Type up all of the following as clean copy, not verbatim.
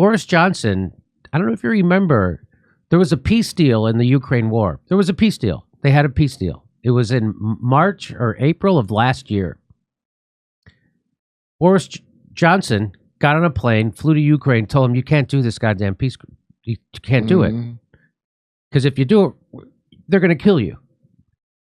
Boris Johnson, I don't know if you remember, there was a peace deal in the Ukraine war. There was a peace deal. They had a peace deal. It was in March or April of last year. Boris Johnson got on a plane, flew to Ukraine, told him, you can't do this goddamn peace. You can't do it. Because if you do it, they're going to kill you.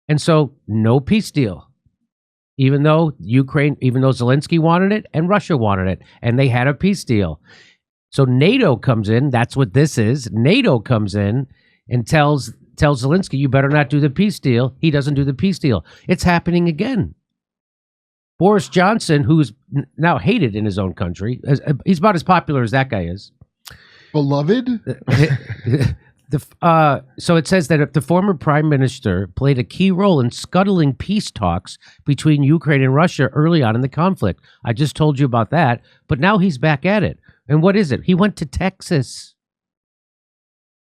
And so, no peace deal. Even though Zelensky wanted it and Russia wanted it. And they had a peace deal. So NATO comes in. That's what this is. NATO comes in and tells Zelensky, you better not do the peace deal. He doesn't do the peace deal. It's happening again. Boris Johnson, who's now hated in his own country, he's about as popular as that guy is. Beloved? So it says that if the former prime minister played a key role in scuttling peace talks between Ukraine and Russia early on in the conflict. I just told you about that, but now he's back at it. And what is it? He went to Texas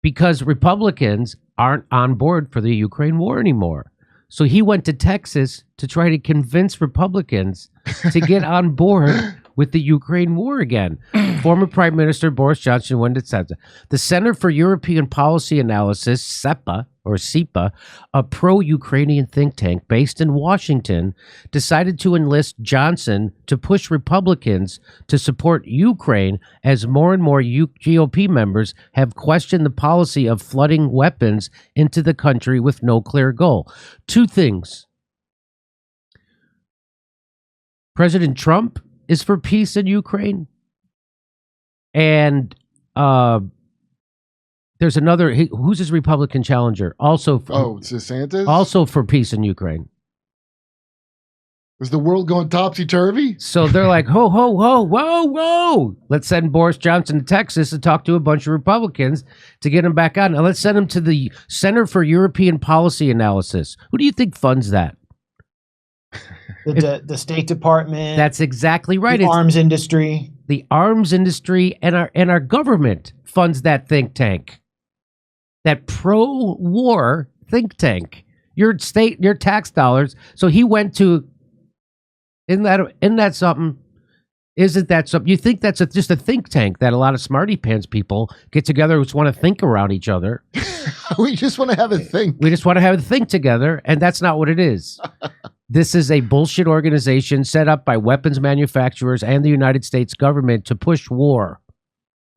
because Republicans aren't on board for the Ukraine war anymore. So he went to Texas to try to convince Republicans to get on board with the Ukraine war again. Former Prime Minister Boris Johnson went to Texas. The Center for European Policy Analysis, CEPA, a pro-Ukrainian think tank based in Washington, decided to enlist Johnson to push Republicans to support Ukraine as more and more GOP members have questioned the policy of flooding weapons into the country with no clear goal. Two things. President Trump is for peace in Ukraine. And there's another, who's his Republican challenger? Also, it's DeSantis? Also for peace in Ukraine. Is the world going topsy-turvy? So they're like, ho, ho, ho, whoa, whoa. Let's send Boris Johnson to Texas to talk to a bunch of Republicans to get him back on. Now let's send him to the Center for European Policy Analysis. Who do you think funds that? The State Department. That's exactly right. The arms industry. The arms industry and our government funds that think tank. That pro-war think tank. Your state, your tax dollars. So he went to. Isn't that something? Isn't that something? You think that's just a think tank that a lot of smarty pants people get together who just want to think around each other? We just want to have a think. We just want to have a think together, and that's not what it is. This is a bullshit organization set up by weapons manufacturers and the United States government to push war.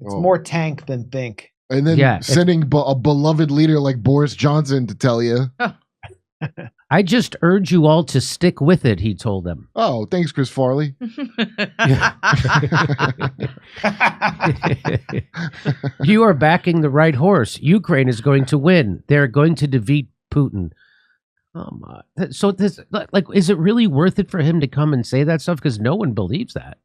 It's more tank than think. And then sending a beloved leader like Boris Johnson to tell you. I just urge you all to stick with it, he told them. Oh, thanks, Chris Farley. You are backing the right horse. Ukraine is going to win. They're going to defeat Putin. Oh my. So this, like, is it really worth it for him to come and say that stuff? Because no one believes that.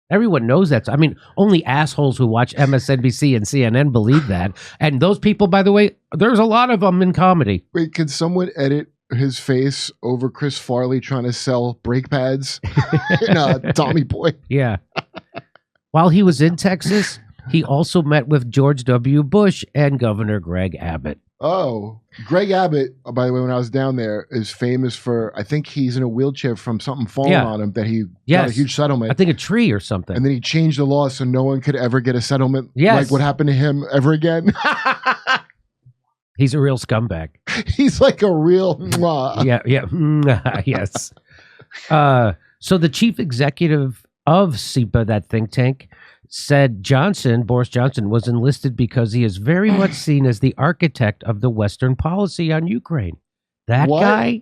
Everyone knows that. I mean, only assholes who watch MSNBC and CNN believe that. And those people, by the way, there's a lot of them in comedy. Wait, can someone edit his face over Chris Farley trying to sell brake pads in Tommy Boy? Yeah. While he was in Texas, he also met with George W. Bush and Governor Greg Abbott. Oh, Greg Abbott, by the way, when I was down there, is famous for, I think he's in a wheelchair from something falling on him that he got a huge settlement. I think a tree or something. And then he changed the law so no one could ever get a settlement like what happened to him ever again. He's a real scumbag. He's like a real... Yes. So the chief executive of CEPA, that think tank, said Boris Johnson, was enlisted because he is very much seen as the architect of the Western policy on Ukraine. That guy?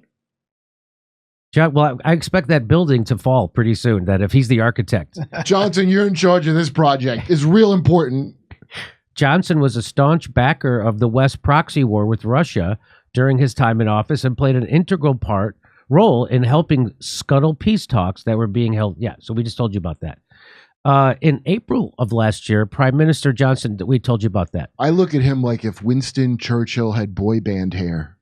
Well, I expect that building to fall pretty soon, that if he's the architect. Johnson, you're in charge of this project. It's real important. Johnson was a staunch backer of the West proxy war with Russia during his time in office and played an integral role in helping scuttle peace talks that were being held. Yeah, so we just told you about that. In April of last year, Prime Minister Johnson, we told you about that. I look at him like if Winston Churchill had boy band hair.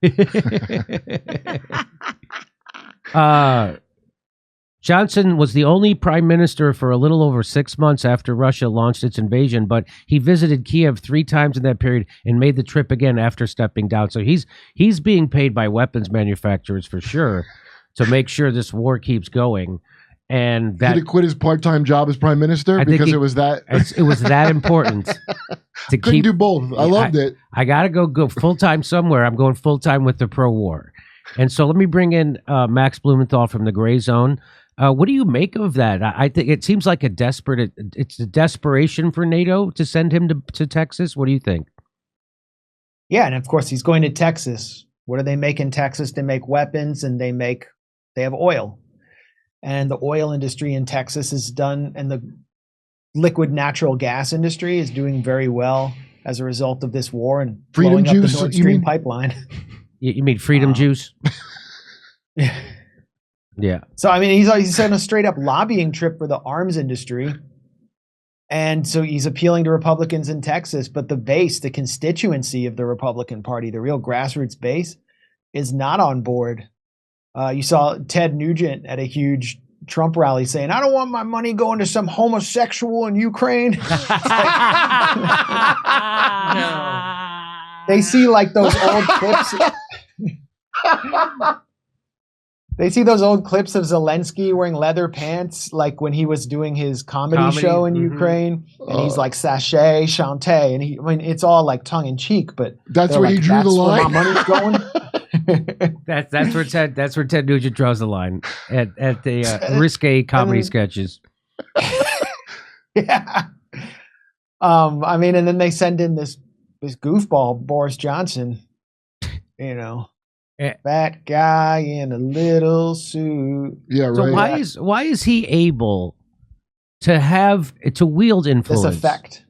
Johnson was the only prime minister for a little over 6 months after Russia launched its invasion, but he visited Kiev 3 times in that period and made the trip again after stepping down. So he's being paid by weapons manufacturers for sure to make sure this war keeps going. And He that had to quit his part-time job as prime minister because it was that. it was that important to Couldn't do both. I loved it. I got to go full-time somewhere. I'm going full-time with the pro-war. And so let me bring in Max Blumenthal from the Grayzone. What do you make of that? I think it seems like it's a desperation for NATO to send him to Texas. What do you think? Yeah, and of course he's going to Texas. What do they make in Texas? They make weapons and they have oil. And the oil industry in Texas is done, and the liquid natural gas industry is doing very well as a result of this war and Freedom blowing juice, up the Nord you Stream mean? pipeline. You mean freedom juice? Yeah. So I mean, he's on a straight up lobbying trip for the arms industry, and so he's appealing to Republicans in Texas. But the base, the constituency of the Republican Party, the real grassroots base, is not on board. You saw Ted Nugent at a huge Trump rally saying, "I don't want my money going to some homosexual in Ukraine." They see like those old clips. They see those old clips of Zelensky wearing leather pants, like when he was doing his comedy show in Ukraine, and he's like sachet, chante, and it's all like tongue in cheek, but that's where he drew the line. Where my money's going. That's where Ted Nugent draws the line at the risque comedy sketches. Yeah. I mean, and then they send in this goofball Boris Johnson, fat guy in a little suit. Yeah, right. So why is he able to wield influence? This effect.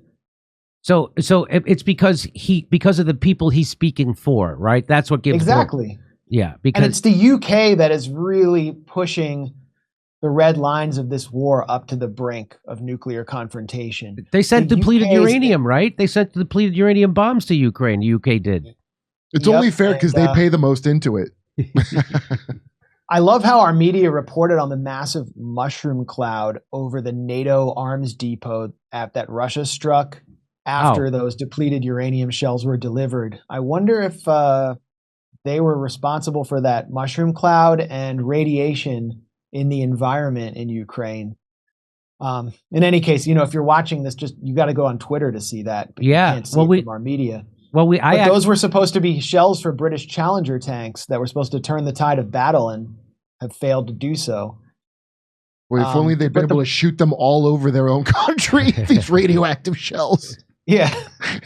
So it's because of the people he's speaking for, right? That's what gives exactly. Yeah, and it's the UK that is really pushing the red lines of this war up to the brink of nuclear confrontation. They sent depleted uranium, right? They sent depleted uranium bombs to Ukraine. The UK did. It's only fair because they pay the most into it. I love how our media reported on the massive mushroom cloud over the NATO arms depot that Russia struck after those depleted uranium shells were delivered. I wonder if they were responsible for that mushroom cloud and radiation in the environment in Ukraine. In any case, if you're watching this, you got to go on Twitter to see that. But you can't see it from our media. Well, those were supposed to be shells for British Challenger tanks that were supposed to turn the tide of battle and have failed to do so. Well, if only they'd been able to shoot them all over their own country, these radioactive shells. Yeah.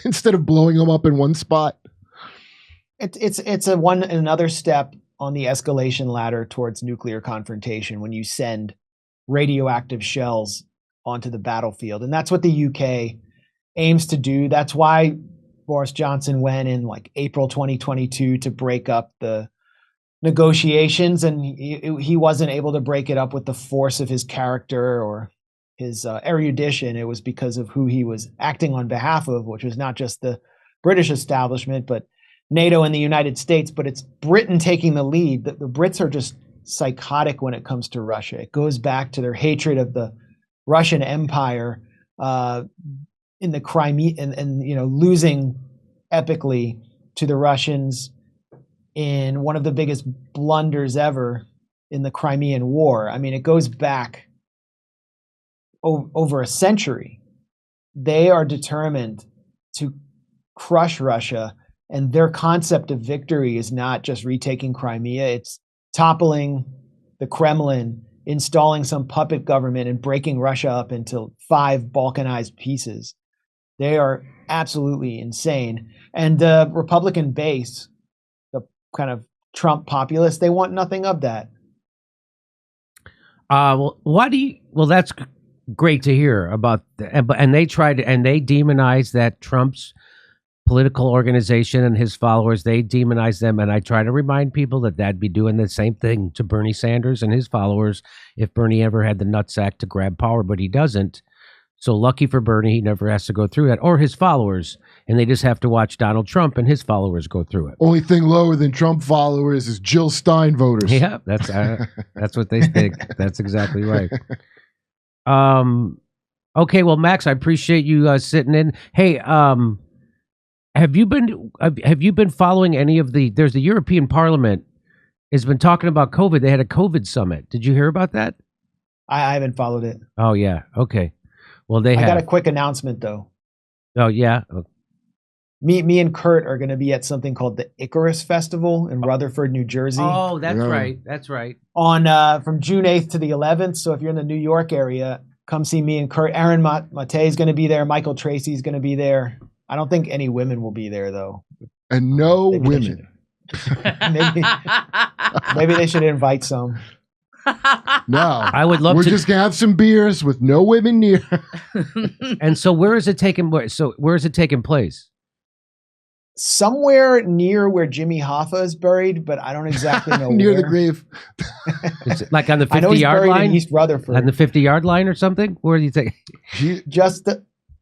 Instead of blowing them up in one spot. It's another step on the escalation ladder towards nuclear confrontation when you send radioactive shells onto the battlefield. And that's what the UK aims to do. That's why Boris Johnson went in like April 2022 to break up the negotiations, and he wasn't able to break it up with the force of his character or his erudition. It was because of who he was acting on behalf of, which was not just the British establishment, but NATO and the United States. But it's Britain taking the lead. The Brits are just psychotic when it comes to Russia. It goes back to their hatred of the Russian Empire in the Crimea, and losing epically to the Russians in one of the biggest blunders ever in the Crimean War. I mean, it goes back over a century. They are determined to crush Russia, and their concept of victory is not just retaking Crimea, it's toppling the Kremlin, installing some puppet government, and breaking Russia up into 5 balkanized pieces. They are absolutely insane. And the Republican base, the kind of Trump populace, they want nothing of that. Well, that's great to hear about. And they demonize that Trump's political organization and his followers. They demonize them. And I try to remind people that that'd be doing the same thing to Bernie Sanders and his followers if Bernie ever had the nutsack to grab power, but he doesn't. So lucky for Bernie, he never has to go through that, or his followers, and they just have to watch Donald Trump and his followers go through it. Only thing lower than Trump followers is Jill Stein voters. Yeah, that's what they think. That's exactly right. Okay, well, Max, I appreciate you sitting in. Hey, have you been following any of the? There's the European Parliament has been talking about COVID. They had a COVID summit. Did you hear about that? I haven't followed it. Oh yeah. Okay. Well, I got a quick announcement though. Oh yeah. Me and Kurt are going to be at something called the Icarus Festival in Rutherford, New Jersey. Oh, that's right. That's right. On from June 8th to the 11th. So if you're in the New York area, come see me and Kurt. Aaron Mate is going to be there. Michael Tracy is going to be there. I don't think any women will be there though. And no women. Maybe they should invite some. No, I would love We're to. just gonna have some beers with no women near. And so, where is it taking? So, where is it taking place? Somewhere near where Jimmy Hoffa is buried, but I don't exactly know Near where. the grave. Is it like on the I know he's 50-yard buried line? in East Rutherford. On the 50-yard line or something? Where do you think?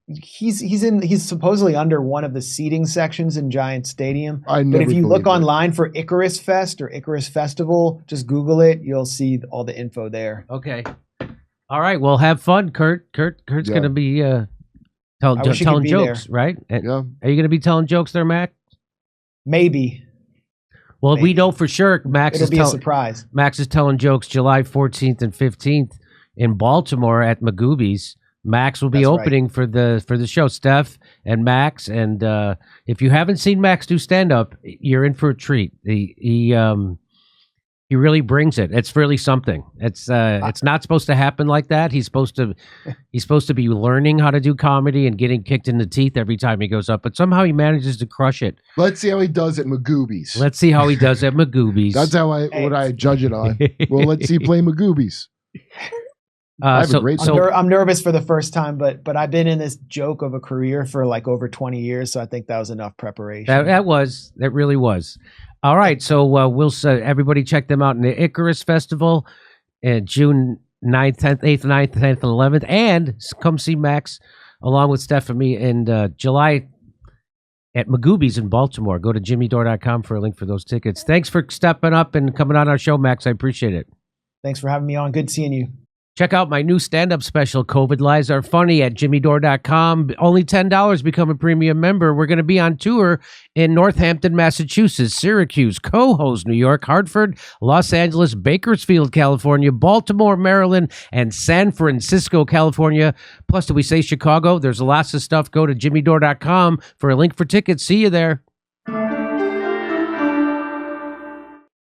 He's supposedly under one of the seating sections in Giant Stadium. I But if you look believed it. online for Icarus Fest or Icarus Festival, just Google it. You'll see all the info there. Okay. All right. Well, have fun, Kurt. Kurt's Yeah. going to be telling I wish he could be jokes, there. right? And Yeah. Are you going to be telling jokes there, Mac? Maybe. Well, we Maybe. know for sure It'll be a surprise. Max is telling jokes July 14th and 15th in Baltimore at Magoobies. Max will be That's right. opening for the show. Steph and Max, and if you haven't seen Max do stand up, you're in for a treat. He really brings it. It's really something. It's not supposed to happen like that. He's supposed to be learning how to do comedy and getting kicked in the teeth every time he goes up, but somehow he manages to crush it. Let's see how he does at Magoobies. Let's see how he does at Magoobies. That's how I judge it on. Well, let's see play Magoobies. I have a great I'm nervous for the first time, but I've been in this joke of a career for like over 20 years, so I think that was enough preparation. That really was. All right, so we'll everybody check them out in the Icarus Festival, June 9th, 10th, 8th, 9th, 10th, and 11th, and come see Max along with Steph and me in July at Magoobies in Baltimore. Go to jimmydore.com for a link for those tickets. Thanks for stepping up and coming on our show, Max. I appreciate it. Thanks for having me on. Good seeing you. Check out my new stand-up special, COVID Lies Are Funny, at jimmydore.com. Only $10. Become a premium member. We're going to be on tour in Northampton, Massachusetts, Syracuse, Cohoes, New York, Hartford, Los Angeles, Bakersfield, California, Baltimore, Maryland, and San Francisco, California. Plus, did we say Chicago? There's lots of stuff. Go to jimmydore.com for a link for tickets. See you there.